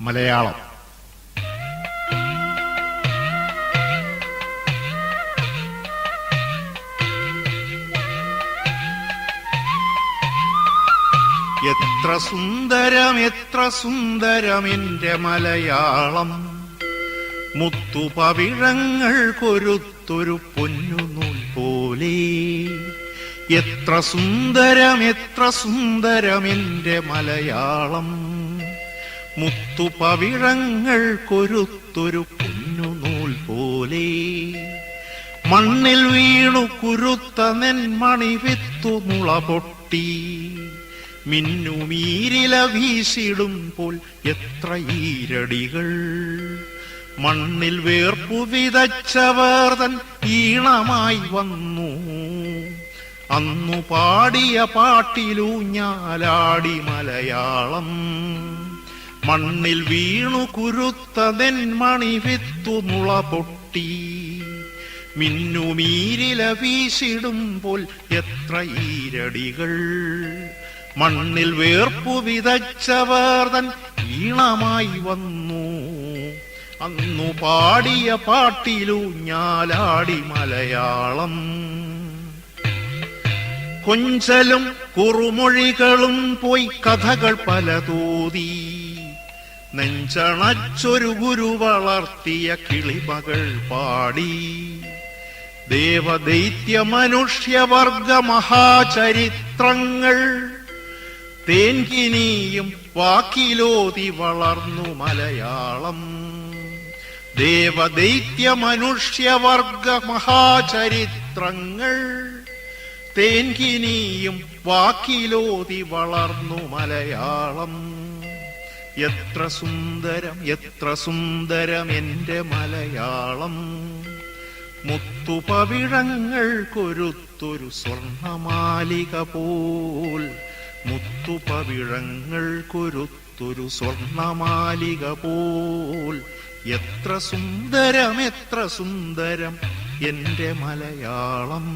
മലയാളം. എത്ര സുന്ദരം എത്ര സുന്ദരം എന്റെ മലയാളം, മുത്തുപവിഴങ്ങൾ കൊരുത്തൊരു പൊന്നുനൂൽ പോലെ. എത്ര സുന്ദരം എത്ര സുന്ദരം എന്റെ മലയാളം, മുത്തുപവിഴങ്ങൾ കൊരുത്തൊരു പൊന്നുനൂൽ പോലെ. മണ്ണിൽ വീണു കുരുത്ത നെന്മണി വിത്തു മുള പൊട്ടി, മിന്നുമീരില വീശിടുമ്പോൾ എത്ര ഈരടികൾ. മണ്ണിൽ വേർപ്പു വിതച്ചവർ തൻ ഈണമായി വന്നു, അന്നു പാടിയ പാട്ടിലൂഞ്ഞാലാടി മലയാളം. മണ്ണിൽ വീണു കുരുത്ത നെന്മണി വിത്തു മുള പൊട്ടി, മിന്നുമീരില വീശിടുമ്പോൾ എത്ര ഈരടികൾ. മണ്ണിൽ വേർപ്പു വിതച്ചവർ തൻ ഈണമായി വന്നു, അന്നു പാടിയ പാട്ടിലൂഞ്ഞാലാടി മലയാളം. കൊഞ്ചലും കുറുമൊഴികളും പോയി കഥകൾ പലതോതി, നെഞ്ചണച്ചൊരു ഗുരു വളർത്തിയ കിളിമകൾ പാടി. ദേവദൈത്യ മനുഷ്യവർഗ മഹാചരിത്രങ്ങൾ തേൻകിനിയും വാക്കിലോതി വളർന്നു മലയാളം. ദേവദൈത്യ മനുഷ്യവർഗ മഹാചരിത്രങ്ങൾ തേൻകിനിയും വാക്കിലോതി വളർന്നു മലയാളം. എത്ര സുന്ദരം എത്ര സുന്ദരം എന്റെ മലയാളം, മുത്തുപവിഴങ്ങൾ കൊരുത്തൊരു സ്വർണമാലിക പോൽ. മുത്തുപവിഴങ്ങൾ കൊരുത്തൊരു സ്വർണമാലിക പോൽ. എത്ര സുന്ദരം എത്ര സുന്ദരം എന്റെ മലയാളം.